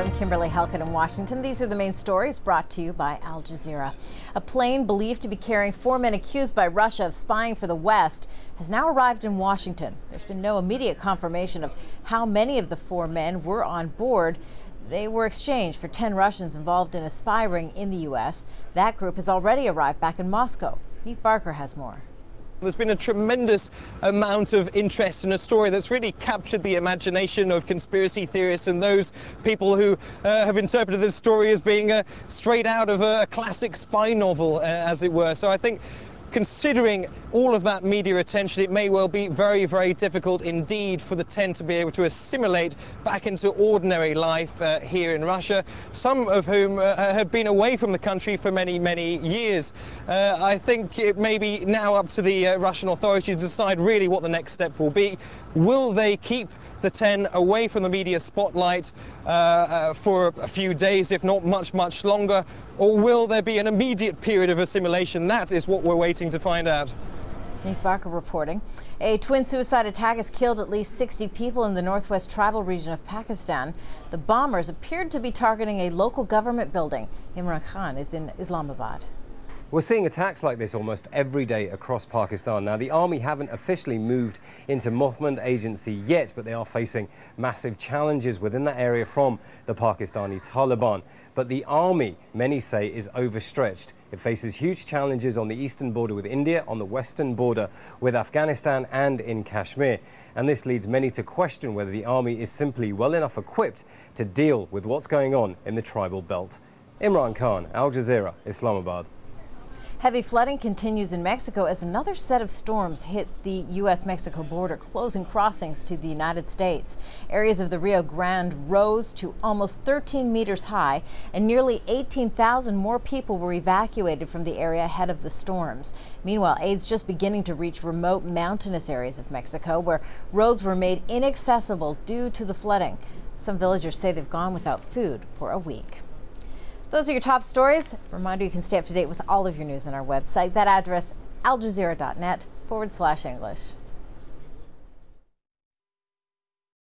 I'm Kimberly Halkett in Washington. These are the main stories brought to you by Al Jazeera. A plane believed to be carrying 4 men accused by Russia of spying for the West has now arrived in Washington. There's been no immediate confirmation of how many of the 4 men were on board. They were exchanged for 10 Russians involved in a spy ring in the U.S. That group has already arrived back in Moscow. Eve Barker has more. There's been a tremendous amount of interest in a story that's really captured the imagination of conspiracy theorists and those people who have interpreted this story as being straight out of a classic spy novel, as it were. So I think, considering all of that media attention, it may well be very, very difficult indeed for the 10 to be able to assimilate back into ordinary life here in Russia, some of whom have been away from the country for many, many years. I think it may be now up to the Russian authorities to decide really what the next step will be. Will they keep the 10 away from the media spotlight for a few days, if not much longer, or will there be an immediate period of assimilation? That is what we're waiting to find out. Eve Barker reporting. A twin suicide attack has killed at least 60 people in the northwest tribal region of Pakistan. The bombers appeared to be targeting a local government building. Imran Khan is in Islamabad. We're seeing attacks like this almost every day across Pakistan. Now, the army haven't officially moved into movement agency yet, but they are facing massive challenges within that area from the Pakistani Taliban. But the army, many say, is overstretched. It faces huge challenges on the eastern border with India, on the western border with Afghanistan and in Kashmir. And this leads many to question whether the army is simply well enough equipped to deal with what's going on in the tribal belt. Imran Khan, Al Jazeera, Islamabad. Heavy flooding continues in Mexico as another set of storms hits the U.S.-Mexico border, closing crossings to the United States. Areas of the Rio Grande rose to almost 13 meters high, and nearly 18,000 more people were evacuated from the area ahead of the storms. Meanwhile, aid's just beginning to reach remote mountainous areas of Mexico, where roads were made inaccessible due to the flooding. Some villagers say they've gone without food for a week. Those are your top stories. Reminder, you can stay up to date with all of your news on our website. That address, aljazeera.net/English.